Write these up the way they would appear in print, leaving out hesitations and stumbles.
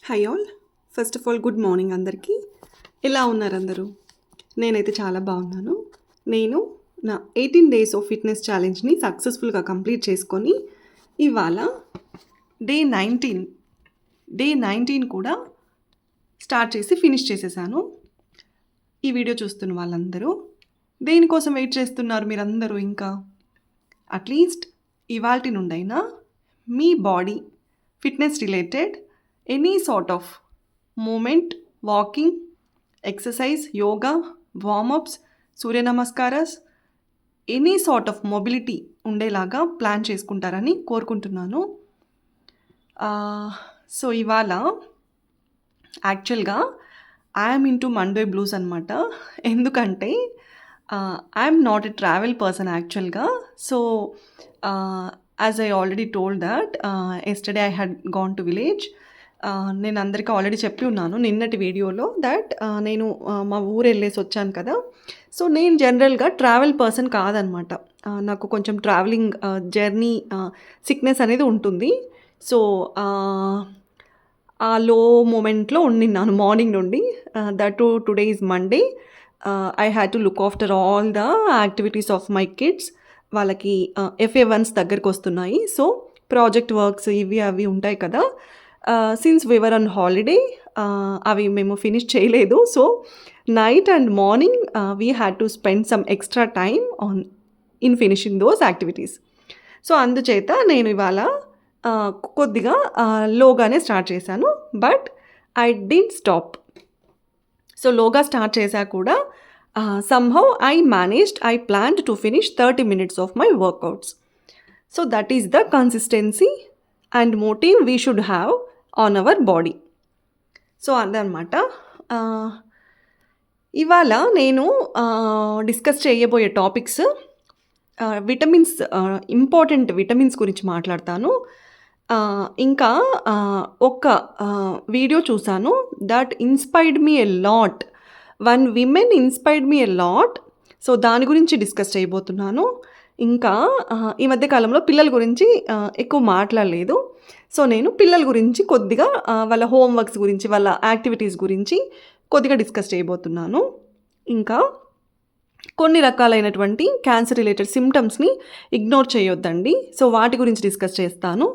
Hi all. First of all good morning అందరికీ. ఎలా ఉన్నారు అందరూ? నేనైతే చాలా బాగున్నాను. నేను నా 18 డేస్ ఆఫ్ ఫిట్నెస్ ఛాలెంజ్ని సక్సెస్ఫుల్గా కంప్లీట్ చేసుకొని ఇవాళ డే 19 కూడా స్టార్ట్ చేసి ఫినిష్ చేసేసాను. ఈ వీడియో చూస్తున్న వాళ్ళందరూ దేనికోసం వెయిట్ చేస్తున్నారు మీరందరూ? ఇంకా అట్లీస్ట్ ఇవాల్టి నుండైనా మీ body fitness related any sort of movement, walking, exercise, yoga, warmups, Surya namaskaras, any sort of mobility ఉండేలాగా ప్లాన్ చేసుకుంటారని కోరుకుంటున్నాను. సో ఇవాళ యాక్చువల్గా ఐఎమ్ ఇంటూ మండే బ్లూస్ అనమాట. ఎందుకంటే I'm not a travel person యాక్చువల్గా. So as I already told that yesterday I had gone to village. నేను అందరికీ ఆల్రెడీ చెప్పి ఉన్నాను నిన్నటి వీడియోలో దట్ నేను మా ఊరు వెళ్ళేసి వచ్చాను కదా. సో నేను జనరల్గా ట్రావెల్ పర్సన్ కాదనమాట. నాకు కొంచెం ట్రావెలింగ్ జర్నీ సిక్నెస్ అనేది ఉంటుంది. సో ఆ లో మూమెంట్లో ఉండిన్నాను మార్నింగ్ నుండి. That today is Monday. I had to look after all the activities of my kids. వాళ్ళకి FA1s దగ్గరికి వస్తున్నాయి. సో ప్రాజెక్ట్ వర్క్స్ ఇవి అవి ఉంటాయి కదా. Since we were on holiday అవి మేము ఫినిష్ చేయలేదు. So night and morning we had to spend some extra time in finishing those activities. So అందుచేత నేను ఇవాళ కొద్దిగా లోగానే స్టార్ట్ చేశాను. But I didn't stop. So లోగా స్టార్ట్ చేశా కూడా somehow I planned to finish 30 minutes of my workouts. So that is the consistency and motive we should have on our body. So అదనమాట. ఇవాళ నేను డిస్కస్ చేయబోయే topics vitamins, important vitamins గురించి మాట్లాడతాను. ఇంకా ఒక వీడియో చూసాను that inspired me a lot. One women inspired me a lot. So దాని గురించి డిస్కస్ చేయబోతున్నాను. ఇంకా ఈ మధ్యకాలంలో పిల్లల గురించి ఎక్కువ మాట్లాడలేదు. సో నేను పిల్లల గురించి కొద్దిగా వాళ్ళ హోంవర్క్స్ గురించి, వాళ్ళ యాక్టివిటీస్ గురించి కొద్దిగా డిస్కస్ చేయబోతున్నాను. ఇంకా కొన్ని రకాలైనటువంటి క్యాన్సర్ రిలేటెడ్ సిమ్టమ్స్ని ఇగ్నోర్ చేయొద్దండి. సో వాటి గురించి డిస్కస్ చేస్తాను.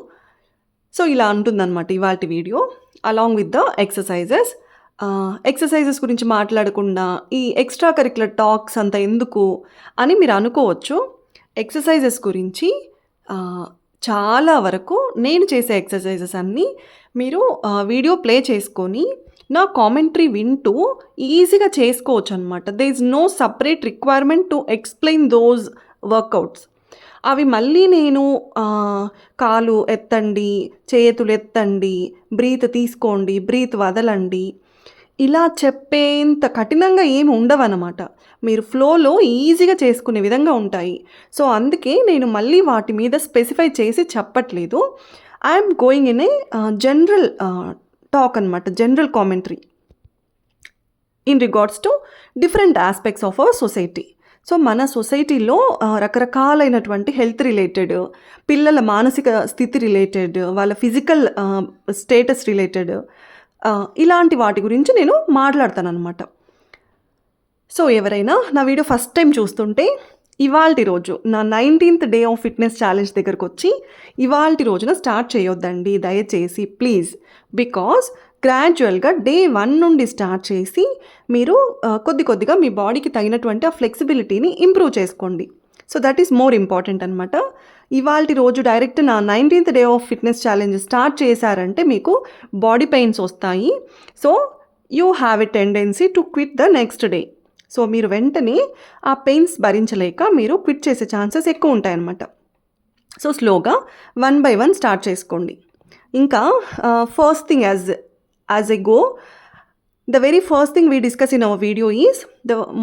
సో ఇలా ఉంటుందన్నమాట ఇవాల్టి video along with the exercises. Exercises గురించి మాట్లాడకుండా ఈ ఎక్స్ట్రా కరిక్యులర్ టాక్స్ అంత ఎందుకు అని మీరు అనుకోవచ్చు. ఎక్సర్సైజెస్ గురించి చాలా వరకు నేను చేసే ఎక్సర్సైజెస్ అన్నీ మీరు వీడియో ప్లే చేసుకొని నా కామెంటరీ వింటూ ఈజీగా చేసుకోవచ్చు అనమాట. There is no separate requirement to explain those workouts. అవి మళ్ళీ నేను కాలు ఎత్తండి, చేతులు ఎత్తండి, బ్రీత్ తీసుకోండి, బ్రీత్ వదలండి ఇలా చెప్పేంత కఠినంగా ఏమి ఉండవన్నమాట. మీరు ఫ్లోలో ఈజీగా చేసుకునే విధంగా ఉంటాయి. సో అందుకే నేను మళ్ళీ వాటి మీద స్పెసిఫై చేసి చెప్పట్లేదు. I'm going in a general talk అనమాట, general commentary in regards to different aspects of our society. సో మన సొసైటీలో రకరకాలైనటువంటి హెల్త్ రిలేటెడ్, పిల్లల మానసిక స్థితి రిలేటెడ్, వాళ్ళ ఫిజికల్ స్టేటస్ రిలేటెడ్, ఇలాంటి వాటి గురించి నేను మాట్లాడతాను అనమాట. సో ఎవరైనా నా వీడియో ఫస్ట్ టైం చూస్తుంటే ఇవాల్టి రోజు నా 19th day of fitness challenge దగ్గరకు వచ్చి ఇవాల్టి రోజున స్టార్ట్ చేయొద్దండి దయచేసి ప్లీజ్. బికాజ్ గ్రాడ్యువల్గా డే 1 నుండి స్టార్ట్ చేసి మీరు కొద్దిగా మీ బాడీకి తగినటువంటి ఆ ఫ్లెక్సిబిలిటీని ఇంప్రూవ్ చేసుకోండి. So that is more important అనమాట. ఇవాల్టి రోజు డైరెక్ట్ నా 19th day of fitness challenge start చేశారంటే మీకు బాడీ పెయిన్స్ వస్తాయి. So you have a tendency to quit the next day. So మీరు వెంటనే ఆ పెయిన్స్ భరించలేక మీరు క్విట్ చేసే ఛాన్సెస్ ఎక్కువ ఉంటాయన్నమాట. సో స్లోగా 1 by 1 స్టార్ట్ చేసుకోండి. ఇంకా first thing as a go, the very first thing we discuss in our video is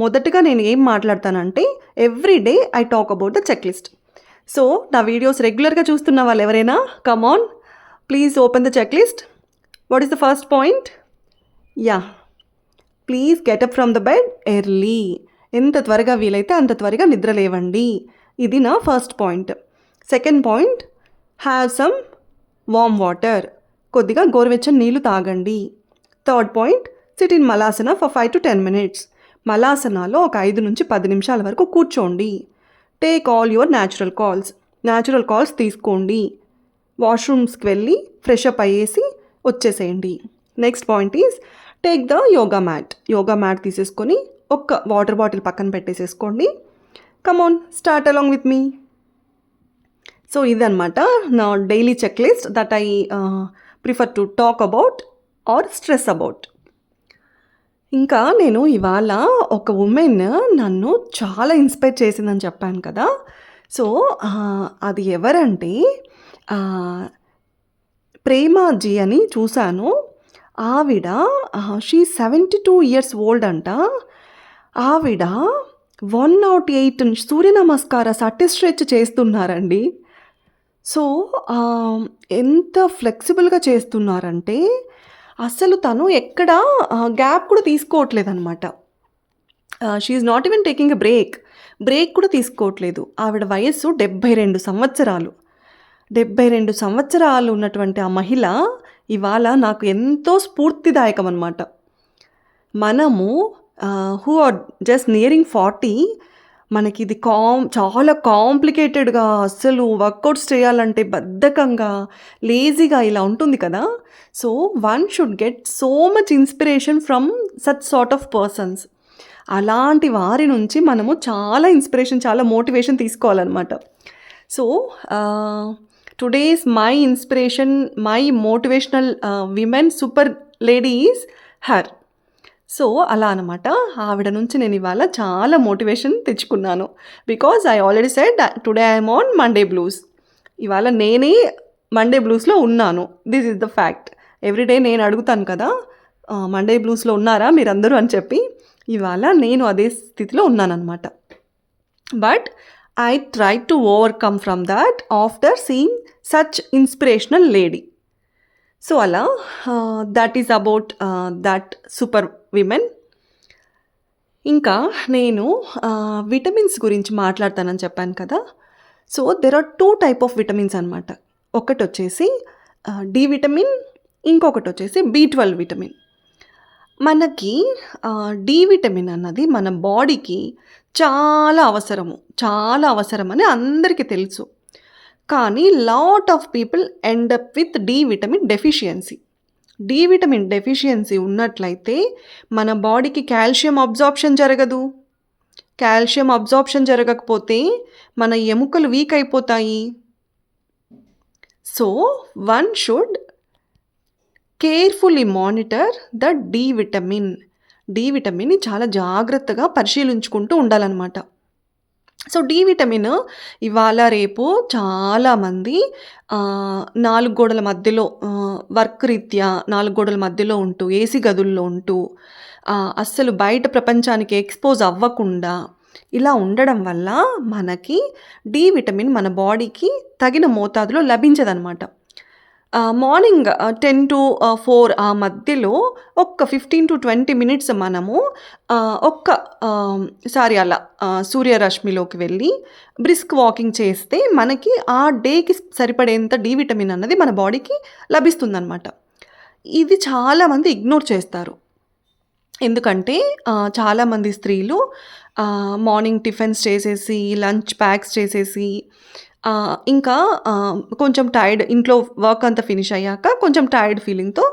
మొదటగా నేను ఏం మాట్లాడతానంటే every day I talk about the check list. So నా వీడియోస్ రెగ్యులర్గా చూస్తున్న వాళ్ళు ఎవరైనా come on please open the check list. What is the first point? Please get up from the bed early. ఎంత త్వరగా వీలైతే అంత త్వరగా నిద్ర లేవండి. ఇది నా first point. Second point, have some warm water. కొద్దిగా గోరువెచ్చని నీళ్లు తాగండి. Third point, sit in malasana for 5 to 10 minutes. మలాసనాలో ఒక 5 నుంచి 10 నిమిషాల వరకు కూర్చోండి. Take all your natural calls తీసుకోండి. వాష్రూమ్స్కి వెళ్ళి ఫ్రెష్ అప్ అయ్యేసి వచ్చేసేయండి. Next point is take the yoga mat తీసేసుకొని ఒక్క వాటర్ బాటిల్ పక్కన పెట్టేసేసుకోండి. Come on, start along with me. So ఇదనమాట నా daily check list that I prefer to talk about or stress about. ఇంకా నేను ఇవాళ ఒక ఉమెన్ నన్ను చాలా ఇన్స్పైర్ చేసిందని చెప్పాను కదా. సో అది ఎవరంటే ప్రేమాజీ అని చూశాను. ఆవిడ షీ 72 years ఓల్డ్ అంట. ఆవిడ 108 సూర్య నమస్కారాస్ అట్టి స్ట్రెచ్ చేస్తున్నారండి. సో ఎంత ఫ్లెక్సిబుల్గా చేస్తున్నారంటే అసలు తను ఎక్కడ గ్యాప్ కూడా తీసుకోవట్లేదన్నమాట. She is not even taking a break కూడా తీసుకోవట్లేదు. ఆవిడ వయస్సు 72 సంవత్సరాలు. 72 సంవత్సరాలు ఉన్నటువంటి ఆ మహిళ ఇవాళ నాకు ఎంతో స్ఫూర్తిదాయకం అన్నమాట. మనము హూ ఆర్ జస్ట్ నియరింగ్ 40, మనకి ఇది చాలా కాంప్లికేటెడ్గా అస్సలు వర్కౌట్స్ చేయాలంటే బద్ధకంగా లేజీగా ఇలా ఉంటుంది కదా. So one should get so much inspiration from such sort of persons. అలాంటి వారి నుంచి మనము చాలా ఇన్స్పిరేషన్, చాలా మోటివేషన్ తీసుకోవాలన్నమాట. So today's my inspiration, my motivational women super lady is her. So అలా అనమాట. ఆవిడ నుంచి నేను ఇవాళ చాలా మోటివేషన్ తెచ్చుకున్నాను. Because I already said today I'm on Monday blues. ఇవాళ నేనే మండే బ్లూస్లో ఉన్నాను. This is the fact. Everyday నేను అడుగుతాను కదా, మండే బ్లూస్లో ఉన్నారా మీరందరూ అని చెప్పి. ఇవాళ నేను అదే స్థితిలో ఉన్నానన్నమాట. But I try to overcome from that after seeing such inspirational lady. So అలా that is about that super women. ఇంకా నేను విటమిన్స్ గురించి మాట్లాడతానని చెప్పాను కదా. So there are 2 types of vitamins అనమాట. ఒకటి వచ్చేసి డి విటమిన్, ఇంకొకటి వచ్చేసి B12 విటమిన్. మనకి డి విటమిన్ అన్నది మన బాడీకి చాలా అవసరమని అందరికీ తెలుసు. కానీ lot of people end up with D vitamin deficiency. D vitamin deficiency ఉన్నట్లయితే మన బాడీకి కాల్షియం అబ్జార్ప్షన్ జరగదు. కాల్షియం అబ్జార్ప్షన్ జరగకపోతే మన ఎముకలు వీక్ అయిపోతాయి. So one should carefully monitor the D విటమిన్ని చాలా జాగ్రత్తగా పరిశీలించుకుంటూ ఉండాలన్నమాట. సో డి విటమిన్ ఇవాళ రేపు చాలామంది 4 గోడల మధ్యలో వర్క్ రీత్యా 4 గోడల మధ్యలో ఉంటూ, ఏసీ గదుల్లో ఉంటూ, అస్సలు బయట ప్రపంచానికి ఎక్స్పోజ్ అవ్వకుండా ఇలా ఉండడం వల్ల మనకి డి విటమిన్ మన బాడీకి తగిన మోతాదులో లభించదనమాట. మార్నింగ్ 10 to 4 ఆ మధ్యలో ఒక్క 15 to 20 minutes మనము ఒక్కసారి అలా సూర్యరశ్మిలోకి వెళ్ళి బ్రిస్క్ వాకింగ్ చేస్తే మనకి ఆ డేకి సరిపడేంత డి విటమిన్ అన్నది మన బాడీకి లభిస్తుందన్నమాట. ఇది చాలామంది ఇగ్నోర్ చేస్తారు. ఎందుకంటే చాలామంది స్త్రీలు మార్నింగ్ టిఫిన్స్ చేసేసి, లంచ్ ప్యాక్స్ చేసేసి, ఇంకా కొంచెం టైర్డ్, ఇంట్లో వర్క్ అంతా ఫినిష్ అయ్యాక కొంచెం టైర్డ్ ఫీలింగ్తో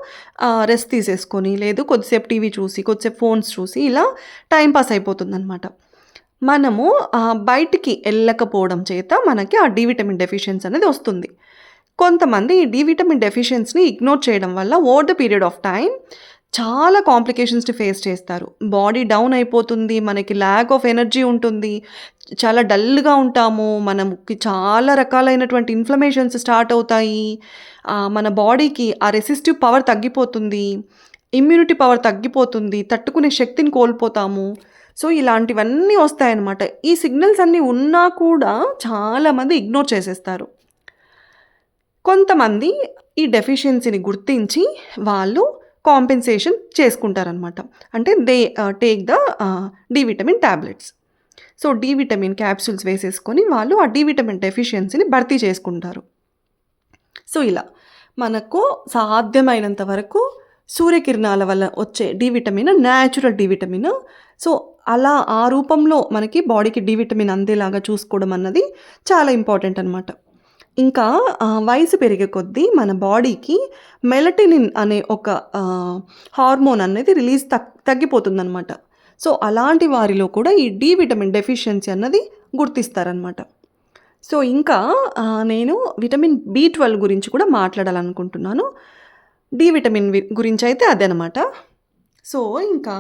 రెస్ట్ తీసేసుకొని, లేదు కొద్దిసేపు టీవీ చూసి, కొద్దిసేపు ఫోన్స్ చూసి ఇలా టైంపాస్ అయిపోతుందన్నమాట. మనము బయటికి వెళ్ళకపోవడం చేత మనకి ఆ డి విటమిన్ డెఫిషియన్సీ అనేది వస్తుంది. కొంతమంది ఈ డి విటమిన్ డెఫిషియన్సీని ఇగ్నోర్ చేయడం వల్ల over the period of time చాలా కాంప్లికేషన్స్ని ఫేస్ చేస్తారు. బాడీ డౌన్ అయిపోతుంది, మనకి ల్యాక్ ఆఫ్ ఎనర్జీ ఉంటుంది, చాలా డల్గా ఉంటాము, మనకి చాలా రకాలైనటువంటి ఇన్ఫ్లమేషన్స్ స్టార్ట్ అవుతాయి, మన బాడీకి ఆ రెసిస్టివ్ పవర్ తగ్గిపోతుంది, ఇమ్యూనిటీ పవర్ తగ్గిపోతుంది, తట్టుకునే శక్తిని కోల్పోతాము. సో ఇలాంటివన్నీ వస్తాయన్నమాట. ఈ సిగ్నల్స్ అన్నీ ఉన్నా కూడా చాలామంది ఇగ్నోర్ చేసేస్తారు. కొంతమంది ఈ డెఫిషియన్సీని గుర్తించి వాళ్ళు కాంపెన్సేషన్ చేసుకుంటారనమాట. అంటే they take the D vitamin tablets. So D vitamin capsules వేసేసుకొని వాళ్ళు ఆ డి విటమిన్ డెఫిషియన్సీని భర్తీ చేసుకుంటారు. సో ఇలా మనకు సాధ్యమైనంత వరకు సూర్యకిరణాల వల్ల వచ్చే D vitamin natural D vitamin. So, అలా ఆ రూపంలో మనకి బాడీకి డి విటమిన్ అందేలాగా చూసుకోవడం అన్నది చాలా ఇంపార్టెంట్ అనమాట. ఇంకా వయసు పెరిగే కొద్దీ మన బాడీకి మెలటోనిన్ అనే ఒక హార్మోన్ అనేది రిలీజ్ తగ్గిపోతుందనమాట. సో, అలాంటి వారిలో కూడా ఈ డి విటమిన్ డెఫిషియన్సీ అన్నది గుర్తిస్తారనమాట. సో, ఇంకా నేను విటమిన్ బి12 గురించి కూడా మాట్లాడాలనుకుంటున్నాను. డి విటమిన్ గురించయితే అదనమాట. సో, ఇంకా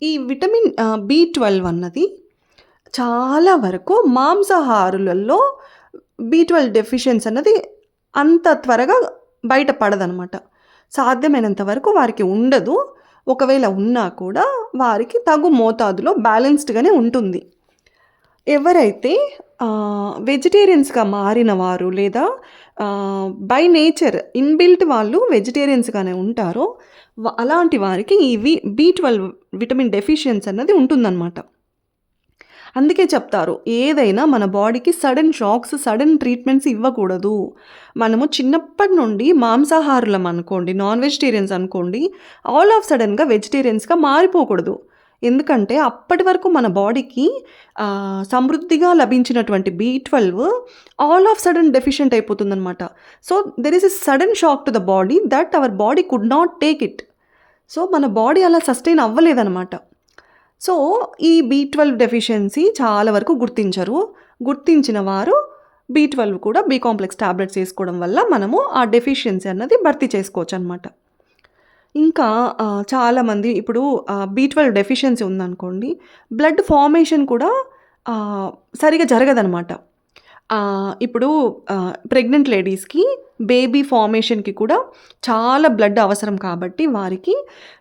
ఈ విటమిన్ బి12 అన్నది చాలా వరకు మాంసాహారులలో బి12 డెఫిషియన్సీ అన్నది అంత త్వరగా బయట పడదనమాట. సాధ్యమైనంత వరకు వారికి ఉండదు. ఒకవేళ ఉన్నా కూడా వారికి తగు మోతాదులో బ్యాలెన్స్డ్‌గానే ఉంటుంది. ఎవరైతే వెజిటేరియన్స్‌గా మారిన వారు లేదా బై నేచర్ ఇన్‌బిల్ట్ వాళ్ళు వెజిటేరియన్స్‌గానే ఉంటారో అలాంటి వారికి ఈ బి12 విటమిన్ డెఫిషియన్సీ అన్నది ఉంటుందన్నమాట. అందుకే చెప్తారు, ఏదైనా మన బాడీకి సడన్ షాక్స్, సడన్ ట్రీట్మెంట్స్ ఇవ్వకూడదు. మనము చిన్నప్పటి నుండి మాంసాహారులం అనుకోండి, నాన్ వెజిటేరియన్స్ అనుకోండి, ఆల్ ఆఫ్ సడన్‌గా వెజిటేరియన్స్‌గా మారిపోకూడదు. ఎందుకంటే అప్పటి వరకు మన బాడీకి సమృద్ధిగా లభించినటువంటి బి12 ఆల్ ఆఫ్ సడన్ డెఫిషియెంట్ అయిపోతుందనమాట. So, there is a sudden shock to the body that our body could not take it. So, మన బాడీ అలా సస్టైన్ అవ్వలేదనమాట. సో, ఈ బి12 డెఫిషియన్సీ చాలా వరకు గుర్తించరు. గుర్తించిన వారు బి12 కూడా బి కాంప్లెక్స్ టాబ్లెట్స్ వేసుకోవడం వల్ల మనము ఆ డెఫిషియన్సీ అన్నది భర్తీ చేసుకోవచ్చు అనమాట. ఇంకా చాలామంది ఇప్పుడు బి12 డెఫిషియన్సీ ఉందనుకోండి, బ్లడ్ ఫార్మేషన్ కూడా సరిగా జరగదనమాట. ఇప్పుడు ప్రెగ్నెంట్ లేడీస్‌కి బేబీ ఫార్మేషన్‌కి కూడా చాలా బ్లడ్ అవసరం కాబట్టి వారికి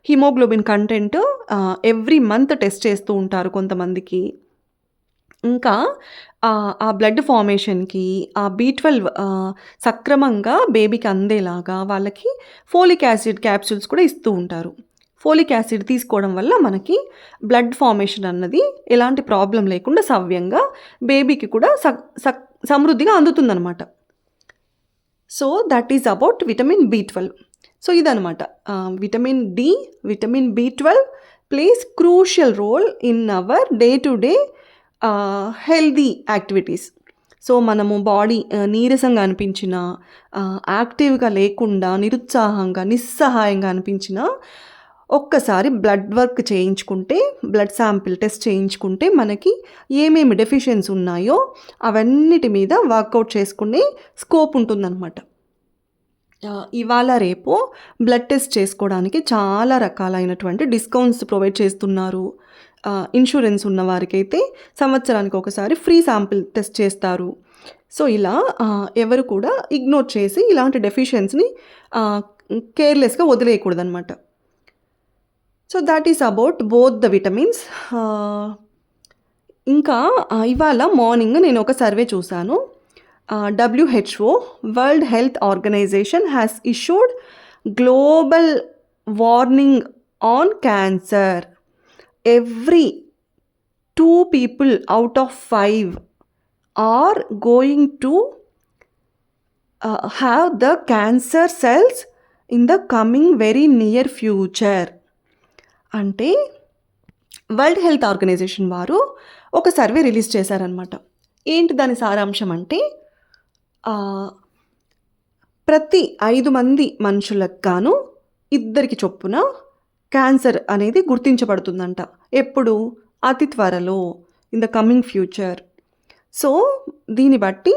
haemoglobin content every month test చేస్తూ ఉంటారు కొంతమందికి. ఇంకా ఆ బ్లడ్ ఫార్మేషన్‌కి ఆ బి12 సక్రమంగా బేబీకి అందేలాగా వాళ్ళకి ఫోలిక్ యాసిడ్ క్యాప్సూల్స్ కూడా ఇస్తూ ఉంటారు. ఫోలిక్ యాసిడ్ తీసుకోవడం వల్ల మనకి బ్లడ్ ఫార్మేషన్ అన్నది ఎలాంటి ప్రాబ్లమ్ లేకుండా సవ్యంగా బేబీకి కూడా సమృద్ధిగా అందుతుందనమాట. So, that is about vitamin బి12. సో, ఇదనమాట విటమిన్ డి, విటమిన్ బి12 plays crucial role in our day to day healthy activities. So, మనము బాడీ నీరసంగా అనిపించినా, యాక్టివ్‌గా లేకుండా, నిరుత్సాహంగా, నిస్సహాయంగా అనిపించినా ఒక్కసారి బ్లడ్ వర్క్ చేయించుకుంటే, బ్లడ్ శాంపిల్ టెస్ట్ చేయించుకుంటే మనకి ఏమేమి డెఫిషియన్సీ ఉన్నాయో అవన్నిటి మీద వర్కౌట్ చేసుకునే స్కోప్ ఉంటుందన్నమాట. ఇవాళ రేపు బ్లడ్ టెస్ట్ చేసుకోవడానికి చాలా రకాలైనటువంటి డిస్కౌంట్స్ ప్రొవైడ్ చేస్తున్నారు. ఇన్సూరెన్స్ ఉన్న వారికైతే సంవత్సరానికి ఒకసారి ఫ్రీ శాంపిల్ టెస్ట్ చేస్తారు. సో, ఇలా ఎవరు కూడా ఇగ్నోర్ చేసి ఇలాంటి డెఫిషియన్సీని కేర్‌లెస్‌గా వదిలేయకూడదనమాట. So, that is about both the vitamins. ఇంకా ఇవాళ మార్నింగ్ నేను ఒక సర్వే చూశాను. WHO world health organisation has issued global warning on cancer. Every 2 people out of 5 are going to have the cancer cells in the coming very near future. అంటే world health organisation వారు ఒక survey release చేశారనమాట. ఏంటి దాని సారాంశం అంటే, ప్రతి 5 మంది మనుషులకు గాను 2 చొప్పున క్యాన్సర్ అనేది గుర్తించబడుతుందంట. ఎప్పుడు? అతి త్వరలో, in the coming future. So, దీన్ని బట్టి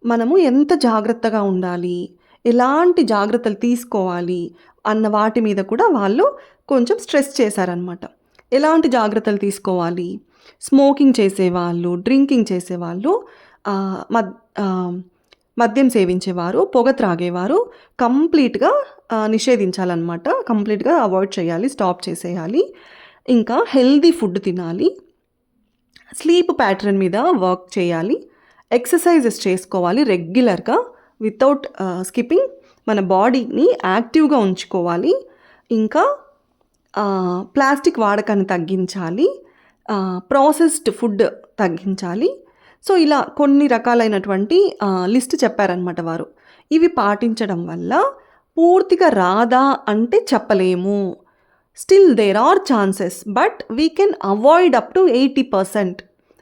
మనము ఎంత జాగ్రత్తగా ఉండాలి, ఎలాంటి జాగ్రత్తలు తీసుకోవాలి అన్న వాటి మీద కూడా వాళ్ళు కొంచెం స్ట్రెస్ చేశారనమాట. ఎలాంటి జాగ్రత్తలు తీసుకోవాలి? స్మోకింగ్ చేసేవాళ్ళు, డ్రింకింగ్ చేసేవాళ్ళు, మద్యం సేవించేవారు, పొగ త్రాగేవారు కంప్లీట్‌గా నిషేధించాలన్నమాట. కంప్లీట్‌గా అవాయిడ్ చేయాలి, స్టాప్ చేసేయాలి. ఇంకా హెల్తీ ఫుడ్ తినాలి, స్లీప్ ప్యాటర్న్ మీద వర్క్ చేయాలి, ఎక్సర్సైజెస్ చేసుకోవాలి రెగ్యులర్‌గా వితౌట్ స్కిప్పింగ్. మన బాడీని యాక్టివ్‌గా ఉంచుకోవాలి. ఇంకా ప్లాస్టిక్ వాడకాన్ని తగ్గించాలి, ప్రాసెస్డ్ ఫుడ్ తగ్గించాలి. సో, ఇలా కొన్ని రకాలైనటువంటి లిస్ట్ చెప్పారనమాట వారు. ఇవి పాటించడం వల్ల పూర్తిగా రాదా అంటే చెప్పలేము. Still there are chances, but we can avoid up to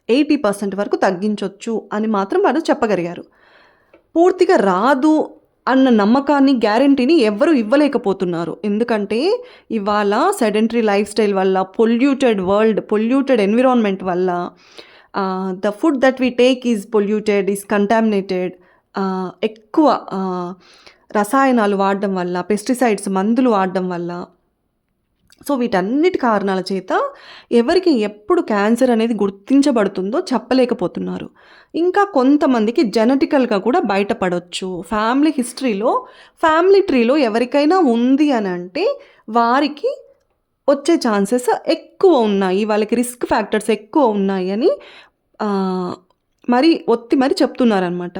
80% వరకు తగ్గించొచ్చు అని మాత్రం వారు చెప్పగలిగారు. పూర్తిగా రాదు అన్న నమ్మకాన్ని, గ్యారంటీని ఎవ్వరూ ఇవ్వలేకపోతున్నారు. ఎందుకంటే ఇవాళ సెడెంటరీ లైఫ్ స్టైల్ వల్ల, పొల్యూటెడ్ వరల్డ్, పొల్యూటెడ్ ఎన్విరాన్మెంట్ వల్ల, the food that we take is polluted, is contaminated. ఎక్కువ రసాయనాలు వాడడం వల్ల, పెస్టిసైడ్స్ మందులు వాడడం వల్ల, సో వీటన్నిటి కారణాల చేత ఎవరికి ఎప్పుడు క్యాన్సర్ అనేది గుర్తించబడుతుందో చెప్పలేకపోతున్నారు. ఇంకా కొంతమందికి జెనెటికల్గా కూడా బయటపడవచ్చు. ఫ్యామిలీ ట్రీలో ఎవరికైనా ఉంది అని అంటే వారికి వచ్చే ఛాన్సెస్ ఎక్కువ ఉన్నాయి, వాళ్ళకి రిస్క్ ఫ్యాక్టర్స్ ఎక్కువ ఉన్నాయి అని మరి చెప్తున్నారనమాట.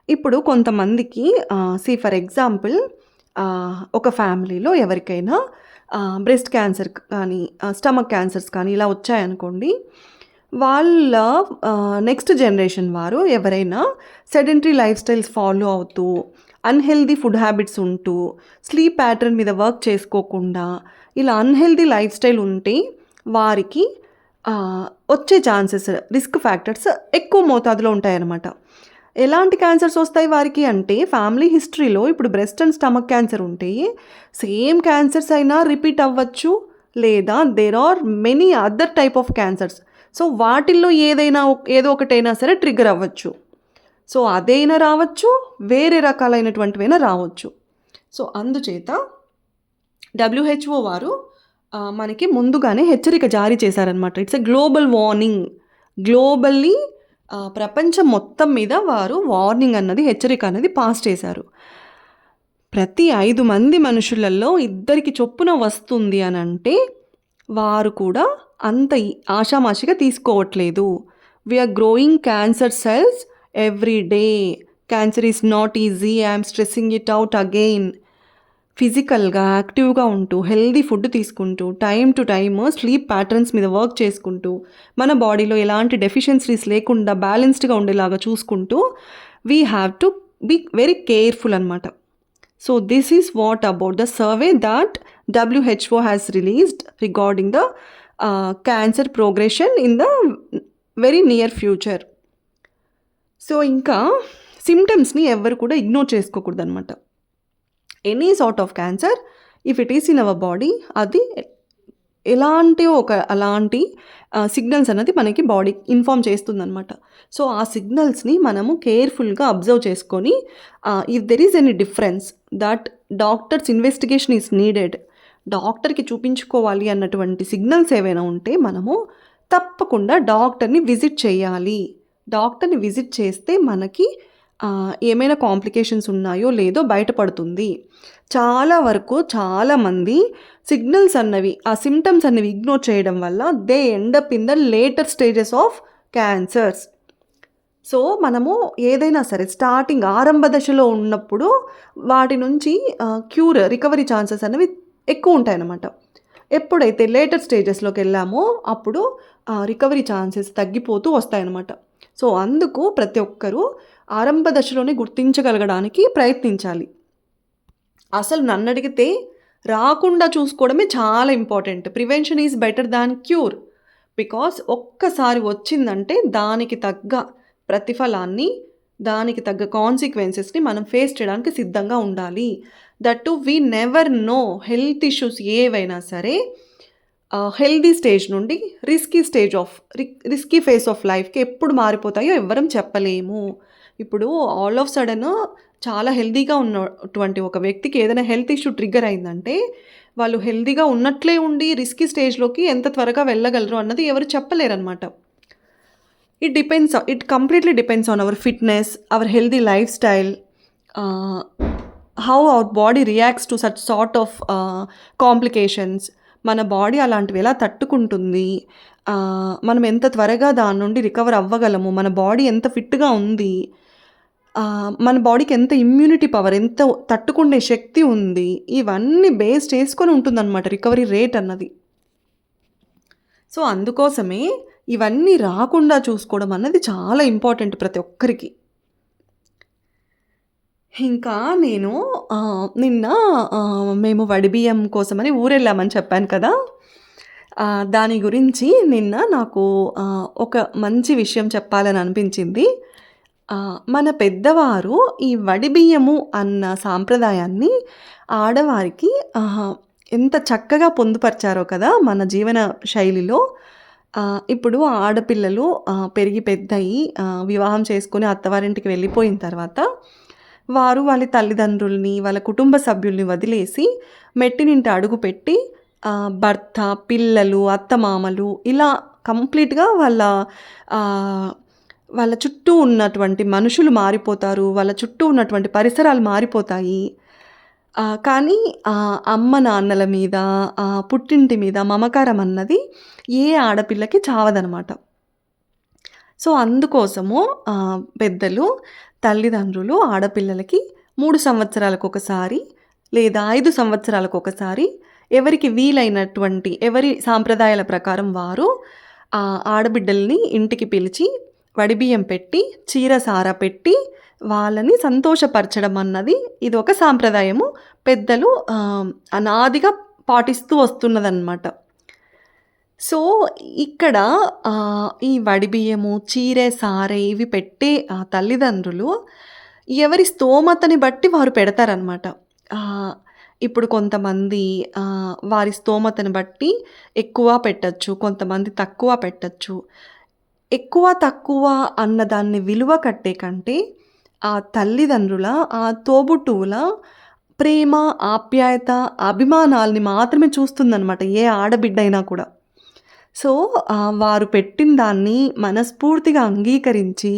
ఇప్పుడు కొంతమందికి ఫర్ ఎగ్జాంపుల్, ఒక ఫ్యామిలీలో ఎవరికైనా బ్రెస్ట్ క్యాన్సర్ కానీ, స్టమక్ క్యాన్సర్స్ కానీ ఇలా వచ్చాయనుకోండి, వాళ్ళ నెక్స్ట్ జనరేషన్ వారు ఎవరైనా సెడెంటరీ లైఫ్ స్టైల్స్ ఫాలో అవుతూ, అన్హెల్దీ ఫుడ్ హ్యాబిట్స్ ఉంటూ, స్లీప్ ప్యాటర్న్ మీద వర్క్ చేసుకోకుండా ఇలా అన్హెల్దీ లైఫ్ స్టైల్ ఉంటే వారికి వచ్చే ఛాన్సెస్, రిస్క్ ఫ్యాక్టర్స్ ఎక్కువ మోతాదులో ఉంటాయన్నమాట. ఎలాంటి క్యాన్సర్స్ వస్తాయి వారికి అంటే, ఫ్యామిలీ హిస్టరీలో ఇప్పుడు బ్రెస్ట్ అండ్ స్టమక్ క్యాన్సర్ ఉంటే సేమ్ క్యాన్సర్స్ అయినా రిపీట్ అవ్వచ్చు, లేదా there are many other type of cancers. So వాటిల్లో ఏదో ఒకటైనా సరే ట్రిగ్గర్ అవ్వచ్చు. సో అదైనా రావచ్చు, వేరే రకాలైనటువంటివైనా రావచ్చు. సో అందుచేత WHO వారు మనకి ముందుగానే హెచ్చరిక జారీ చేశారనమాట. It's a global warning. Globally ప్రపంచం మొత్తం మీద వారు వార్నింగ్ అన్నది, హెచ్చరిక అనేది పాస్ చేశారు. ప్రతి 5 మంది మనుషులలో 2కి చొప్పున వస్తుంది అని అంటే వారు కూడా అంత ఆషామాషిగా తీసుకోవట్లేదు. We are growing cancer cells every day. Cancer is not easy. I'm stressing it out again. ఫిజికల్గా యాక్టివ్గా ఉంటూ, హెల్దీ ఫుడ్ తీసుకుంటూ, time to time sleep patterns మీద వర్క్ చేసుకుంటూ, మన బాడీలో ఎలాంటి డెఫిషియన్సీస్ లేకుండా బ్యాలెన్స్డ్గా ఉండేలాగా చూసుకుంటూ we have to be very careful అనమాట. So this is what about the survey that WHO has released regarding the cancer progression in the very near future. So ఇంకా సిమ్టమ్స్ని ఎవరు కూడా ఇగ్నోర్ చేసుకోకూడదు అనమాట. Any sort of cancer, if it is in our body, అది అలాంటి signals అనేది మనకి body inform చేస్తుందన్నమాట. సో ఆ సిగ్నల్స్ని మనము కేర్ఫుల్గా అబ్జర్వ్ చేసుకొని, if there is any difference that doctors investigation is needed, డాక్టర్కి చూపించుకోవాలి అన్నటువంటి సిగ్నల్స్ ఏవైనా ఉంటే మనము తప్పకుండా డాక్టర్ని విజిట్ చేయాలి. డాక్టర్ని విజిట్ చేస్తే మనకి ఏమైనా కాంప్లికేషన్స్ ఉన్నాయో లేదో బయటపడుతుంది. చాలా వరకు చాలామంది సిగ్నల్స్ అన్నవి, ఆ సిమ్టమ్స్ అన్నవి ఇగ్నోర్ చేయడం వల్ల they end up in the later stages of cancers. So మనము ఏదైనా సరే స్టార్టింగ్ ఆరంభ దశలో ఉన్నప్పుడు వాటి నుంచి రికవరీ ఛాన్సెస్ అనేవి ఎక్కువ ఉంటాయన్నమాట. ఎప్పుడైతే లేటర్ స్టేజెస్లోకి వెళ్ళామో అప్పుడు రికవరీ ఛాన్సెస్ తగ్గిపోతూ వస్తాయన్నమాట. సో అందుకు ప్రతి ఒక్కరూ ఆరంభ దశలోనే గుర్తించగలగడానికి ప్రయత్నించాలి. అసలు నన్ను అడిగితే రాకుండా చూసుకోవడమే చాలా important. Prevention is better than cure. Because ఒక్కసారి వచ్చిందంటే దానికి తగ్గ ప్రతిఫలాన్ని, దానికి తగ్గ కాన్సిక్వెన్సెస్ని మనం ఫేస్ చేయడానికి సిద్ధంగా ఉండాలి. That to we never know health issues ఏవైనా సరే హెల్దీ స్టేజ్ నుండి రిస్కీ ఫేస్ ఆఫ్ లైఫ్కి ఎప్పుడు మారిపోతాయో ఎవ్వరం చెప్పలేము. ఇప్పుడు ఆల్ ఆఫ్ సడన్ చాలా హెల్దీగా ఉన్నటువంటి ఒక వ్యక్తికి ఏదైనా హెల్త్ ఇష్యూ ట్రిగ్గర్ అయిందంటే వాళ్ళు హెల్దీగా ఉన్నట్లే ఉండి రిస్కీ స్టేజ్లోకి ఎంత త్వరగా వెళ్ళగలరు అన్నది ఎవరు చెప్పలేరన్నమాట. It completely depends on our fitness, our healthy life style, how our body reacts to such sort of complications. మన బాడీ అలాంటివి ఎలా తట్టుకుంటుంది, మనం ఎంత త్వరగా దాని నుండి రికవర్ అవ్వగలము, మన బాడీ ఎంత ఫిట్గా ఉంది, మన బాడీకి ఎంత ఇమ్యూనిటీ పవర్, ఎంత తట్టుకునే శక్తి ఉంది, ఇవన్నీ బేస్ చేసుకొని ఉంటుందన్నమాట రికవరీ రేట్ అన్నది. సో అందుకోసమే ఇవన్నీ రాకుండా చూసుకోవడం అన్నది చాలా ఇంపార్టెంట్ ప్రతి ఒక్కరికి. ఇంకా నేను నిన్న మేము వడిబియ్యం కోసమని ఊరెళ్ళామని చెప్పాను కదా! దాని గురించి నిన్న నాకు ఒక మంచి విషయం చెప్పాలని అనిపించింది. మన పెద్దవారు ఈ వడిబియ్యము అన్న సాంప్రదాయాన్ని ఆడవారికి ఎంత చక్కగా పొందుపరిచారో కదా! మన జీవన శైలిలో. ఇప్పుడు ఆడపిల్లలు పెరిగి పెద్దయి వివాహం చేసుకొని అత్తవారింటికి వెళ్ళిపోయిన తర్వాత వారు వాళ్ళ తల్లిదండ్రుల్ని, వాళ్ళ కుటుంబ సభ్యుల్ని వదిలేసి మెట్టినింట అడుగుపెట్టి భర్త, పిల్లలు, అత్తమామలు ఇలా కంప్లీట్‌గా వాళ్ళ చుట్టూ ఉన్నటువంటి మనుషులు మారిపోతారు. వాళ్ళ చుట్టూ ఉన్నటువంటి పరిసరాలు మారిపోతాయి. కానీ అమ్మ, నాన్నల మీద, పుట్టింటి మీద మమకారం అన్నది ఏ ఆడపిల్లకి చావదనమాట. సో, అందుకోసము పెద్దలు, తల్లిదండ్రులు ఆడపిల్లలకి 3 సంవత్సరాలకొకసారి లేదా 5 సంవత్సరాలకొకసారి ఎవరికి వీలైనటువంటి ఎవరి సాంప్రదాయాల ప్రకారం వారు ఆడబిడ్డల్ని ఇంటికి పిలిచి వడిబియ్యం పెట్టి, చీర సార పెట్టి వాళ్ళని సంతోషపరచడం అన్నది ఇదొక సాంప్రదాయము. పెద్దలు అనాదిగా పాటిస్తూ వస్తున్నదనమాట. సో, ఇక్కడ ఈ వడిబియ్యము, చీరె, సారె ఇవి పెట్టే తల్లిదండ్రులు ఎవరి స్తోమతని బట్టి వారు పెడతారనమాట. ఇప్పుడు కొంతమంది వారి స్తోమతని బట్టి ఎక్కువ పెట్టొచ్చు. కొంతమంది తక్కువ పెట్టొచ్చు. ఎక్కువ, తక్కువ అన్నదాన్ని విలువ కట్టే కంటే ఆ తల్లిదండ్రుల, ఆ తోబుట్టువుల ప్రేమ, ఆప్యాయత, అభిమానాల్ని మాత్రమే చూస్తుందనమాట ఏ ఆడబిడ్డైనా కూడా. సో, వారు పెట్టిన దాన్ని మనస్ఫూర్తిగా అంగీకరించి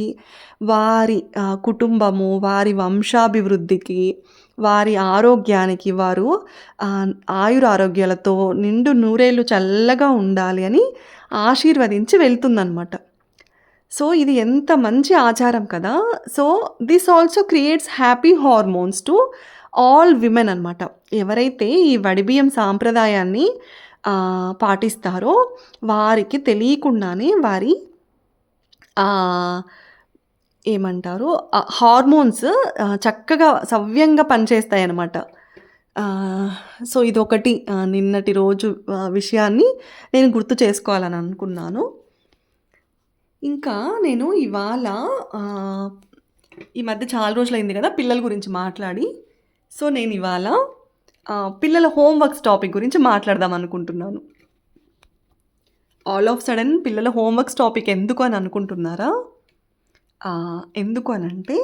వారి కుటుంబము, వారి వంశాభివృద్ధికి, వారి ఆరోగ్యానికి వారు ఆయురారోగ్యాలతో నిండు నూరేళ్ళు చల్లగా ఉండాలి అని ఆశీర్వదించి వెళ్తుందనమాట. సో, ఇది ఎంత మంచి ఆచారం కదా! So, this also creates happy hormones to all women అనమాట. ఎవరైతే ఈ వడిబియ్యం సాంప్రదాయాన్ని పాటిస్తారో వారికి తెలియకుండానే వారి ఏమంటారు హార్మోన్స్ చక్కగా సవ్యంగా పనిచేస్తాయన్నమాట. సో, ఇదొకటి నిన్నటి రోజు విషయాన్ని నేను గుర్తు చేసుకోవాలని అనుకున్నాను. ఇంకా నేను ఇవాళ ఈ మధ్య చాలా రోజులైంది కదా పిల్లల గురించి మాట్లాడి. సో, నేను ఇవాళ పిల్లల హోంవర్క్స్ టాపిక్ గురించి మాట్లాడదాం అనుకుంటున్నాను. ఆల్ ఆఫ్ సడన్ పిల్లల హోంవర్క్స్ టాపిక్ ఎందుకు అని అనుకుంటున్నారా? ఎందుకు అనంటే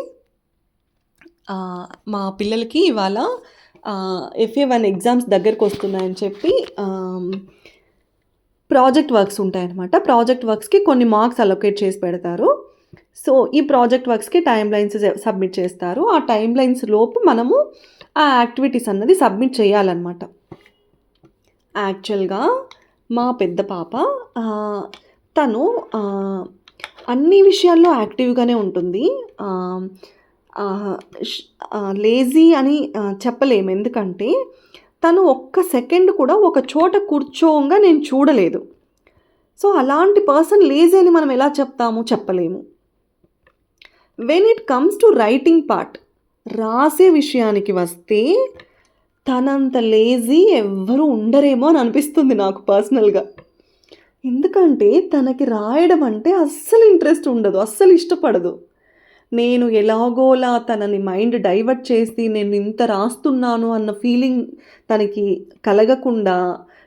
మా పిల్లలకి ఇవాళ FA1 ఎగ్జామ్స్ దగ్గరకు వస్తున్నాయని చెప్పి ప్రాజెక్ట్ వర్క్స్ ఉంటాయన్నమాట. ప్రాజెక్ట్ వర్క్స్‌కి కొన్ని మార్క్స్ అలొకేట్ చేసి పెడతారు. సో, ఈ ప్రాజెక్ట్ వర్క్స్‌కి టైమ్ లైన్స్ సబ్మిట్ చేస్తారు. ఆ టైమ్ లైన్స్ లోపు మనము ఆ యాక్టివిటీస్ అన్నది సబ్మిట్ చేయాలన్నమాట. యాక్చువల్‌గా మా పెద్ద పాప తను అన్ని విషయాల్లో యాక్టివ్‌గానే ఉంటుంది. లేజీ అని చెప్పలేము. ఎందుకంటే తను ఒక్క సెకండ్ కూడా ఒక చోట కూర్చోంగా నేను చూడలేదు. సో, అలాంటి పర్సన్ లేజీ అని మనం ఎలా చెప్తాము? చెప్పలేము. When it comes to writing part, రాసే విషయానికి వస్తే తనంత లేజీ ఎవ్వరూ ఉండరేమో అని అనిపిస్తుంది నాకు పర్సనల్‌గా. ఎందుకంటే తనకి రాయడం అంటే అస్సలు ఇంట్రెస్ట్ ఉండదు. అస్సలు ఇష్టపడదు. నేను ఎలాగోలా తనని మైండ్ డైవర్ట్ చేసి నేను ఇంత రాస్తున్నాను అన్న ఫీలింగ్ తనకి కలగకుండా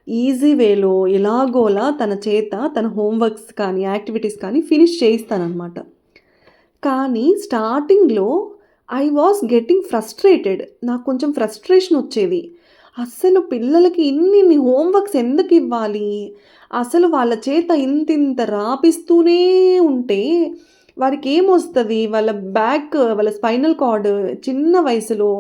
ఈజీ వేలో ఎలాగోలా తన చేత తన హోంవర్క్స్ కానీ, యాక్టివిటీస్ కానీ ఫినిష్ చేయిస్తాననమాట. కానీ స్టార్టింగ్‌లో ఐ వాస్ గెట్టింగ్ ఫ్రస్ట్రేటెడ్. నాకు కొంచెం ఫ్రస్ట్రేషన్ వచ్చేది. అస్సలు పిల్లలకి ఇన్నిన్ని హోంవర్క్స్ ఎందుకు ఇవ్వాలి? అసలు వాళ్ళ చేత ఇంతింత రాపిస్తూనే ఉంటే వారికి ఏమొస్తుంది? వాళ్ళ స్పైనల్ కార్డ్ చిన్న వయసులో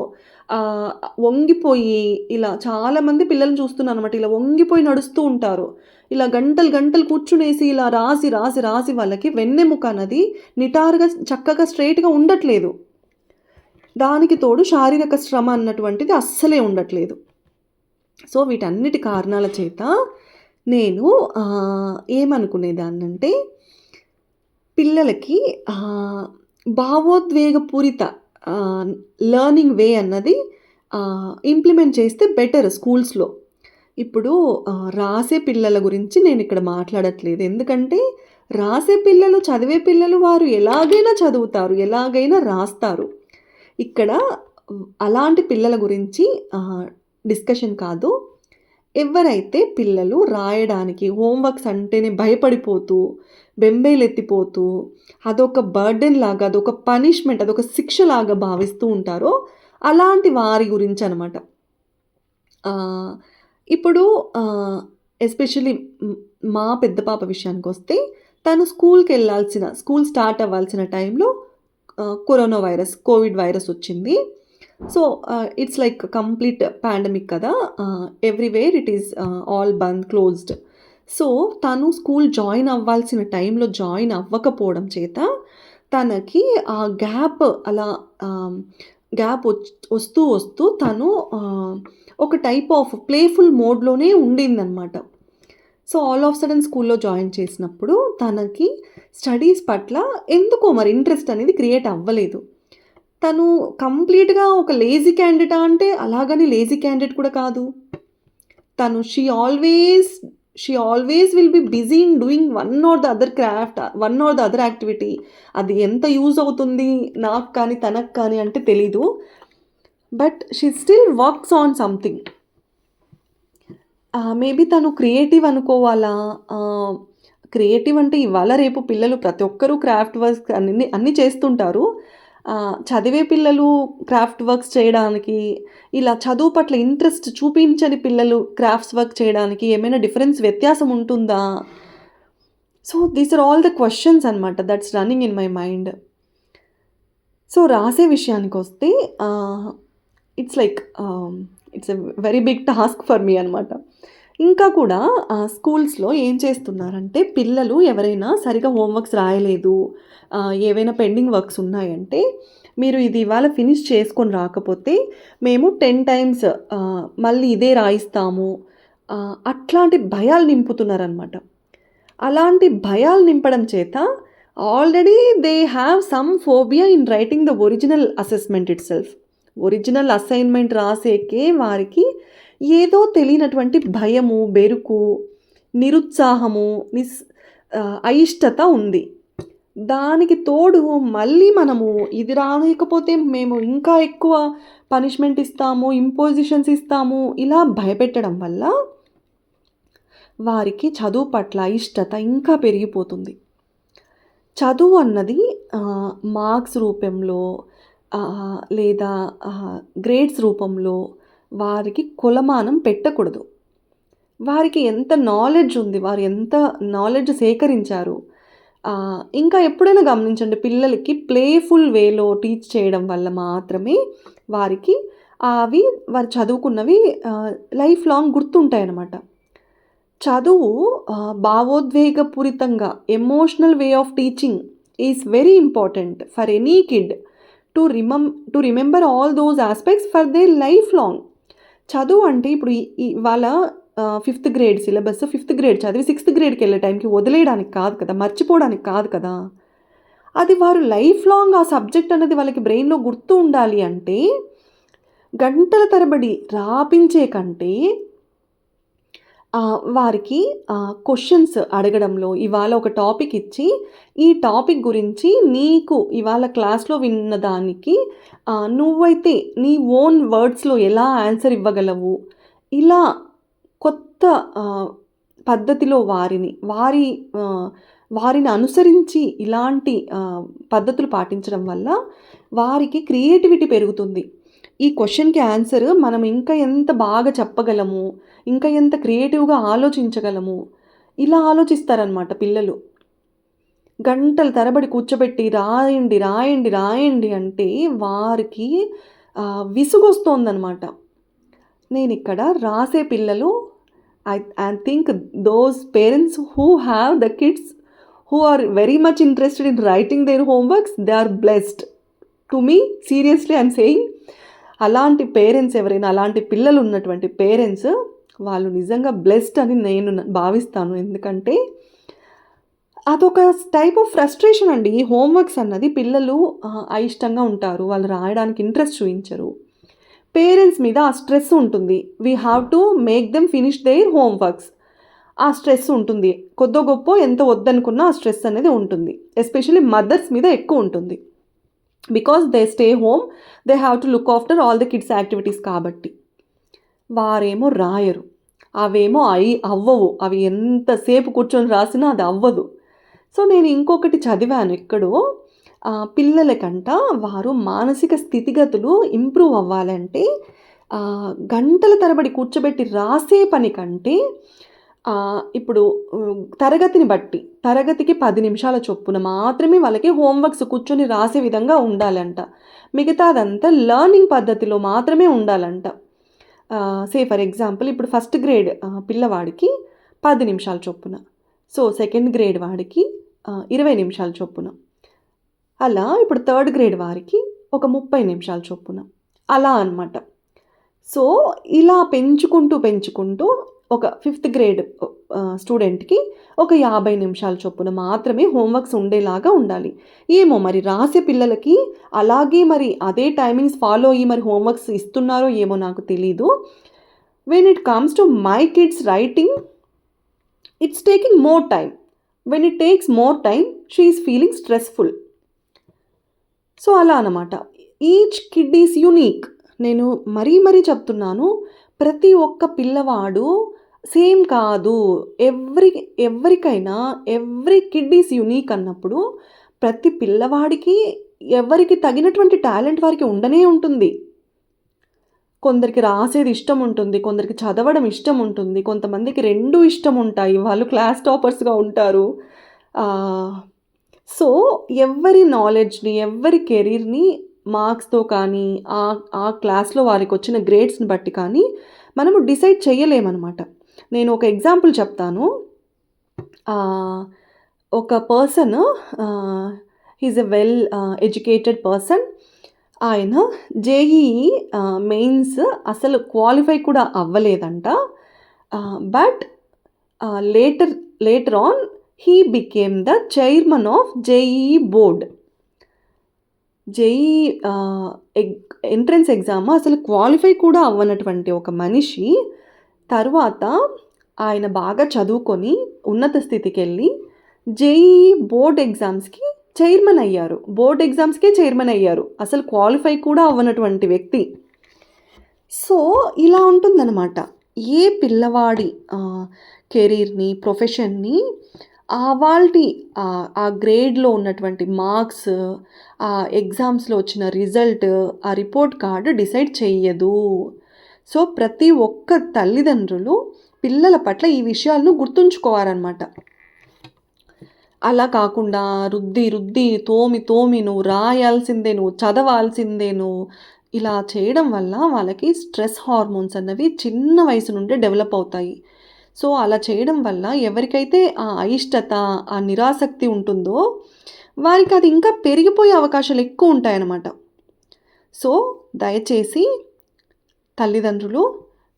వంగిపోయి ఇలా చాలామంది పిల్లల్ని చూస్తున్నాను అనమాట. ఇలా వంగిపోయి నడుస్తూ ఉంటారు. ఇలా గంటలు గంటలు కూర్చునేసి ఇలా రాసి రాసి రాసి వాళ్ళకి వెన్నెముక అన్నది నిటారుగా చక్కగా స్ట్రైట్‌గా ఉండట్లేదు. దానికి తోడు శారీరక శ్రమ అన్నటువంటిది అస్సలే ఉండట్లేదు. సో, వీటన్నిటి కారణాల చేత నేను ఏమనుకునేదాన్నంటే పిల్లలకి భావోద్వేగపూరిత లెర్నింగ్ వే అన్నది ఇంప్లిమెంట్ చేస్తే బెటర్ స్కూల్స్‌లో. ఇప్పుడు రాసే పిల్లల గురించి నేనిక్కడ మాట్లాడట్లేదు. ఎందుకంటే రాసే పిల్లలు, చదివే పిల్లలు వారు ఎలాగైనా చదువుతారు, ఎలాగైనా రాస్తారు. ఇక్కడ అలాంటి పిల్లల గురించి డిస్కషన్ కాదు. ఎవరైతే పిల్లలు రాయడానికి హోంవర్క్స్ అంటేనే భయపడిపోతూ, బెంబేలెత్తిపోతూ, అదొక బర్డెన్ లాగా, అదొక పనిష్మెంట్, అదొక శిక్షలాగా భావిస్తూ ఉంటారో అలాంటి వారి గురించనమాట. ఆహ్, ఇప్పుడు ఎస్పెషల్లీ మా పెద్ద పాప విషయానికొస్తే తను స్కూల్ స్టార్ట్ అవ్వాల్సిన టైంలో కరోనా వైరస్, కోవిడ్ వైరస్ వచ్చింది. So, it's like complete pandemic కదా! Everywhere it is all bandh, closed. So, తను స్కూల్ జాయిన్ అవ్వాల్సిన టైంలో జాయిన్ అవ్వకపోవడం చేత తనకి ఆ గ్యాప్ అలా గ్యాప్ వస్తూ వస్తూ తను ఒక టైప్ ఆఫ్ ప్లేఫుల్ మోడ్‌లోనే ఉండిందనమాట. సో, ఆల్ ఆఫ్ సడెన్ స్కూల్‌లో జాయిన్ చేసినప్పుడు తనకి స్టడీస్ పట్ల ఎందుకో మరి ఇంట్రెస్ట్ అనేది క్రియేట్ అవ్వలేదు. తను కంప్లీట్‌గా ఒక లేజీ క్యాండిడేటా అంటే అలాగని లేజీ క్యాండిడేట్ కూడా కాదు. తను she always will be busy in doing one or the other craft, one or the other activity. అది ఎంత యూజ్ అవుతుంది నాకు కానీ, తనకు కానీ అంటే తెలీదు. But she still works on something. Maybe తను క్రియేటివ్ అనుకోవాలా? క్రియేటివ్ అంటే ఇవాళ రేపు పిల్లలు ప్రతి ఒక్కరు క్రాఫ్ట్ వర్క్స్ అన్నీ చేస్తుంటారు. చదివే పిల్లలు క్రాఫ్ట్ వర్క్స్ చేయడానికి, ఇలా చదువు పట్ల ఇంట్రెస్ట్ చూపించని పిల్లలు క్రాఫ్ట్స్ వర్క్ చేయడానికి ఏమైనా వ్యత్యాసం ఉంటుందా? So, these are all the questions అనమాట that's running in my mind. So, రాసే విషయానికొస్తే it's like it's a very big task for me అనమాట. ఇంకా కూడా స్కూల్స్‌లో ఏం చేస్తున్నారంటే పిల్లలు ఎవరైనా సరిగ్గా హోంవర్క్స్ రాయలేదు, ఏవైనా పెండింగ్ వర్క్స్ ఉన్నాయంటే, మీరు ఇది ఇవాళ ఫినిష్ చేసుకొని రాకపోతే మేము 10 టైమ్స్ మళ్ళీ ఇదే రాయిస్తాము. అట్లాంటి భయాలు నింపుతున్నారనమాట. అలాంటి భయాలు నింపడం చేత already they have some phobia in writing the original assessment itself. Original assignment రాసేకే వారికి ఏదో తెలియనటువంటి భయము, బెరుకు, నిరుత్సాహము, అయిష్టత ఉంది. దానికి తోడు మళ్ళీ మనము ఇది రాయకపోతే మేము ఇంకా ఎక్కువ పనిష్మెంట్ ఇస్తాము, ఇంపోజిషన్స్ ఇస్తాము, ఇలా భయపెట్టడం వల్ల వారికి చదువు పట్ల అయిష్టత ఇంకా పెరిగిపోతుంది. చదువు అన్నది మార్క్స్ రూపంలో లేదా గ్రేడ్స్ రూపంలో వారికి కొలమానం పెట్టకూడదు. వారికి ఎంత నాలెడ్జ్ ఉంది, వారు ఎంత నాలెడ్జ్ సేకరించారు. ఇంకా ఎప్పుడైనా గమనించండి, పిల్లలకి ప్లేఫుల్ వేలో టీచ్ చేయడం వల్ల మాత్రమే వారికి వారు చదువుకున్నవి లైఫ్ లాంగ్ గుర్తుంటాయన్నమాట. చదువు భావోద్వేగపూరితంగా emotional way of teaching is very important for any kid to remember all those aspects for their life long. చదువు అంటే ఇప్పుడు ఇవాళ 5th grade syllabus, 5th grade చదివి 6th గ్రేడ్‌కి వెళ్ళే టైంకి వదిలేయడానికి కాదు కదా, మర్చిపోవడానికి కాదు కదా. అది వారు లైఫ్ లాంగ్ ఆ సబ్జెక్ట్ అనేది వాళ్ళకి బ్రెయిన్‌లో గుర్తు ఉండాలి అంటే గంటల తరబడి రాపించే కంటే వారికి క్వెషన్స్ అడగడంలో, ఇవాళ ఒక టాపిక్ ఇచ్చి, ఈ టాపిక్ గురించి నీకు ఇవాళ క్లాస్‌లో విన్న దానికి నువ్వైతే నీ ఓన్ వర్డ్స్‌లో ఎలా ఆన్సర్ ఇవ్వగలవు? ఇలా కొత్త పద్ధతిలో వారిని అనుసరించి ఇలాంటి పద్ధతులు పాటించడం వల్ల వారికి క్రియేటివిటీ పెరుగుతుంది. ఈ క్వెషన్‌కి ఆన్సర్ మనం ఇంకా ఎంత బాగా చెప్పగలము, ఇంకా ఎంత క్రియేటివ్‌గా ఆలోచించగలము, ఇలా ఆలోచిస్తారనమాట పిల్లలు. గంటల తరబడి కూర్చోబెట్టి రాయండి, రాయండి, రాయండి అంటే వారికి విసుగొస్తోందనమాట. నేనిక్కడ రాసే పిల్లలు I think those parents who have the kids who are very much interested in writing their homeworks, they are blessed. To me seriously I'm saying, అలాంటి పేరెంట్స్ ఎవరైనా, అలాంటి పిల్లలు ఉన్నటువంటి పేరెంట్స్ వాళ్ళు నిజంగా బ్లెస్డ్ అని నేను భావిస్తాను. ఎందుకంటే అదొక టైప్ ఆఫ్ ఫ్రస్ట్రేషన్ అండి. హోంవర్క్స్ అన్నది పిల్లలు అయిష్టంగా ఉంటారు, వాళ్ళు రాయడానికి ఇంట్రెస్ట్ చూయించరు. పేరెంట్స్ మీద ఆ స్ట్రెస్ ఉంటుంది. We have to make them finish their homeworks. ఆ స్ట్రెస్ ఉంటుంది. కొద్దో గొప్పో ఎంత వద్దనుకున్నా ఆ స్ట్రెస్ అనేది ఉంటుంది. ఎస్పెషల్లీ మదర్స్ మీద ఎక్కువ ఉంటుంది. Because they stay home, they have to look after all the kids activities కాబట్టి. వారేమో రాయరు. అవేమో అవ్వవు. అవి ఎంతసేపు కూర్చొని రాసినా అది అవ్వదు. సో నేను ఇంకొకటి చదివాను ఎక్కడో, పిల్లలకంట వారు మానసిక స్థితిగతులు ఇంప్రూవ్ అవ్వాలంటే గంటల తరబడి కూర్చోబెట్టి రాసే పని కంటే ఇప్పుడు తరగతిని బట్టి తరగతికి 10 నిమిషాల చొప్పున మాత్రమే వాళ్ళకి హోంవర్క్స్ కూర్చొని రాసే విధంగా ఉండాలంట. మిగతాదంతా లెర్నింగ్ పద్ధతిలో మాత్రమే ఉండాలంట. సే ఫర్ ఎగ్జాంపుల్ ఇప్పుడు ఫస్ట్ గ్రేడ్ పిల్లవాడికి 10 నిమిషాల చొప్పున, సో సెకండ్ గ్రేడ్ వాడికి 20 నిమిషాల చొప్పున, అలా ఇప్పుడు థర్డ్ గ్రేడ్ వారికి ఒక 30 నిమిషాల చొప్పున, అలా అనమాట. సో ఇలా పెంచుకుంటూ ఒక ఫిఫ్త్ గ్రేడ్ స్టూడెంట్కి ఒక 50 నిమిషాల చొప్పున మాత్రమే హోంవర్క్స్ ఉండేలాగా ఉండాలి. ఏమో మరి రాసే పిల్లలకి అలాగే మరి అదే టైమింగ్స్ ఫాలో అయ్యి మరి హోంవర్క్స్ ఇస్తున్నారో ఏమో నాకు తెలీదు. When it comes to my kids writing, it's taking more time. When it takes more time, she is feeling stressful. So అలా అనమాట. Each kid is unique. నేను మరీ చెప్తున్నాను, ప్రతి ఒక్క పిల్లవాడు సేమ్ కాదు. ఎవరికైనా ఎవ్రీ కిడ్ ఈజ్ యూనిక్ అన్నప్పుడు ప్రతి పిల్లవాడికి ఎవరికి తగినటువంటి టాలెంట్ వారికి ఉండనే ఉంటుంది. కొందరికి రాసేది ఇష్టం ఉంటుంది, కొందరికి చదవడం ఇష్టం ఉంటుంది, కొంతమందికి 2 ఇష్టం ఉంటాయి, వాళ్ళు క్లాస్ టాపర్స్గా ఉంటారు. సో ఎవరి నాలెడ్జ్ని, ఎవరి కెరీర్ని మార్క్స్తో కానీ ఆ క్లాస్లో వారికి వచ్చిన గ్రేడ్స్ని బట్టి కానీ మనము డిసైడ్ చేయలేమన్నమాట. నేను ఒక ఎగ్జాంపుల్ చెప్తాను. ఒక person, he's a well educated person. ఆయన జేఈఈ మెయిన్స్ అసలు క్వాలిఫై కూడా అవ్వలేదంట. But later on he became the chairman of JEE board. JEE entrance exam అసలు క్వాలిఫై కూడా అవ్వనటువంటి ఒక మనిషి తర్వాత ఆయన బాగా చదువుకొని ఉన్నత స్థితికి వెళ్ళి జేఈఈ బోర్డ్ ఎగ్జామ్స్కి చైర్మన్ అయ్యారు. బోర్డ్ ఎగ్జామ్స్కే చైర్మన్ అయ్యారు, అసలు క్వాలిఫై కూడా అవ్వనటువంటి వ్యక్తి. సో ఇలా ఉంటుందన్నమాట. ఏ పిల్లవాడి కెరీర్ని, ప్రొఫెషన్ని ఆ గ్రేడ్లో ఉన్నటువంటి మార్క్స్, ఆ ఎగ్జామ్స్లో వచ్చిన రిజల్ట్, ఆ రిపోర్ట్ కార్డు డిసైడ్ చెయ్యదు. సో ప్రతి ఒక్క తల్లిదండ్రులు పిల్లల పట్ల ఈ విషయాలను గుర్తుంచుకోవాలన్నమాట. అలా కాకుండా రుద్ది తోమి నువ్వు రాయాల్సిందే, నువ్వు చదవాల్సిందే, నువ్వు ఇలా చేయడం వల్ల వాళ్ళకి స్ట్రెస్ హార్మోన్స్ అన్నవి చిన్న వయసు నుండే డెవలప్ అవుతాయి. సో అలా చేయడం వల్ల ఎవరికైతే ఆ అయిష్టత, ఆ నిరాసక్తి ఉంటుందో వారికి అది ఇంకా పెరిగిపోయే అవకాశాలు ఎక్కువ ఉంటాయన్నమాట. సో దయచేసి తల్లిదండ్రులు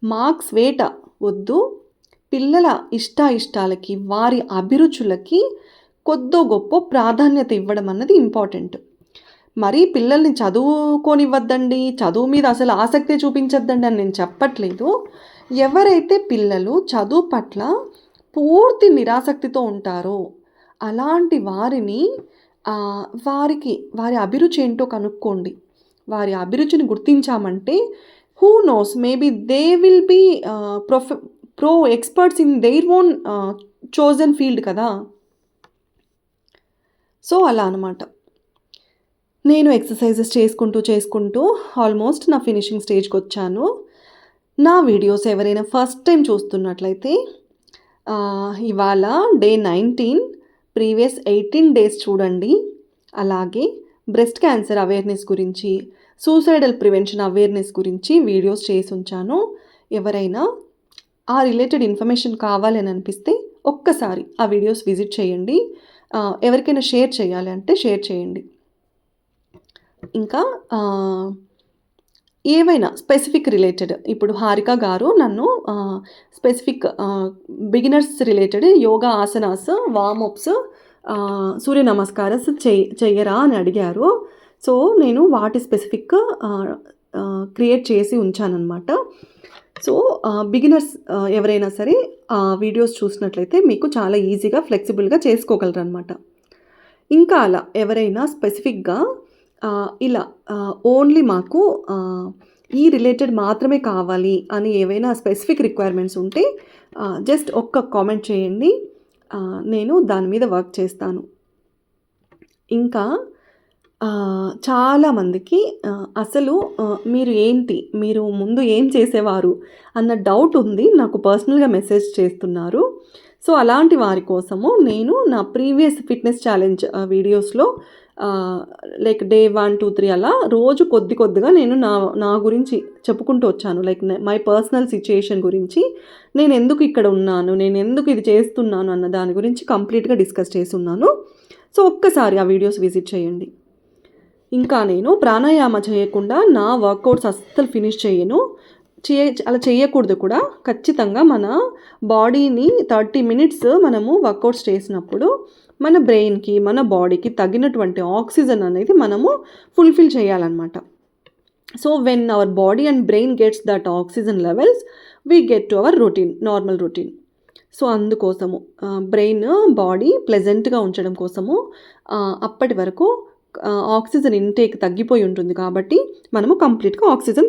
మార్క్స్ వేట వద్దు. పిల్లల ఇష్టాలకి, వారి అభిరుచులకి కొద్దో గొప్ప ప్రాధాన్యత ఇవ్వడం అన్నది ఇంపార్టెంట్. మరీ పిల్లల్ని చదువుకోనివ్వద్దండి, చదువు మీద అసలు ఆసక్తి చూపించద్దండి అని నేను చెప్పట్లేదు. ఎవరైతే పిల్లలు చదువు పట్ల పూర్తి నిరాసక్తితో ఉంటారో అలాంటి వారిని వారి అభిరుచి ఏంటో కనుక్కోండి. వారి అభిరుచిని గుర్తించామంటే who knows, maybe they will be pro experts in their own chosen field కదా. సో అలా అనమాట. నేను ఎక్సర్సైజెస్ చేసుకుంటూ ఆల్మోస్ట్ నా ఫినిషింగ్ స్టేజ్కి వచ్చాను. నా వీడియోస్ ఎవరైనా ఫస్ట్ టైం చూస్తున్నట్లయితే ఇవాళ డే 19, ప్రీవియస్ 18 డేస్ చూడండి. అలాగే బ్రెస్ట్ క్యాన్సర్ అవేర్నెస్ గురించి, సూసైడల్ ప్రివెన్షన్ అవేర్నెస్ గురించి వీడియోస్ చేసి ఉంచాను. ఎవరైనా ఆ రిలేటెడ్ ఇన్ఫర్మేషన్ కావాలని అనిపిస్తే ఒక్కసారి ఆ వీడియోస్ విజిట్ చేయండి. ఎవరికైనా షేర్ చేయాలి అంటే షేర్ చేయండి. ఇంకా ఏవైనా స్పెసిఫిక్ రిలేటెడ్, ఇప్పుడు హారిక గారు నన్ను specific beginners related yoga asanas, warmups, సూర్య నమస్కారాలు చెయ్యరా అని అడిగారు. సో నేను వాటి స్పెసిఫిక్ క్రియేట్ చేసి ఉంచానన్నమాట. సో, బిగినర్స్ ఎవరైనా సరే ఆ వీడియోస్ చూసినట్లయితే మీకు చాలా ఈజీగా, ఫ్లెక్సిబుల్‌గా చేసుకోగలరనమాట. ఇంకా అలా ఎవరైనా స్పెసిఫిక్‌గా ఇలా ఓన్లీ మాకు ఈ రిలేటెడ్ మాత్రమే కావాలి అని ఏవైనా స్పెసిఫిక్ రిక్వైర్మెంట్స్ ఉంటే జస్ట్ ఒక్క కామెంట్ చేయండి. నేను దాని మీద వర్క్ చేస్తాను. ఇంకా చాలామందికి అసలు మీరు ముందు ఏం చేసేవారు అన్న డౌట్ ఉంది. నాకు పర్సనల్‌గా మెసేజ్ చేస్తున్నారు. సో, అలాంటి వారి కోసము నేను నా ప్రీవియస్ ఫిట్‌నెస్ ఛాలెంజ్ వీడియోస్‌లో లైక్ డే 1, 2, 3 అలా రోజు కొద్దిగా నేను నా గురించి చెప్పుకుంటూ వచ్చాను. లైక్ మై పర్సనల్ సిట్యుయేషన్ గురించి, నేనెందుకు ఇక్కడ ఉన్నాను, నేనెందుకు ఇది చేస్తున్నాను అన్న దాని గురించి కంప్లీట్‌గా డిస్కస్ చేసున్నాను. సో, ఒక్కసారి ఆ వీడియోస్ విజిట్ చేయండి. ఇంకా నేను ప్రాణాయామ చేయకుండా నా వర్కౌట్స్ అస్సలు ఫినిష్ చేయను. అలా చేయకూడదు కూడా. ఖచ్చితంగా మన బాడీని 30 మినిట్స్ మనము వర్కౌట్స్ చేసినప్పుడు మన బ్రెయిన్‌కి, మన బాడీకి తగినటువంటి ఆక్సిజన్ అనేది మనము ఫుల్‌ఫిల్ చేయాలన్నమాట. So, when our body and brain gets that oxygen levels, we get to our routine, normal routine. So, అందుకోసము బ్రెయిన్, బాడీ ప్లెజెంట్‌గా ఉంచడం కోసము అప్పటి వరకు ఆక్సిజన్ ఇంటేక్ తగ్గిపోయి ఉంటుంది కాబట్టి మనము కంప్లీట్‌గా ఆక్సిజన్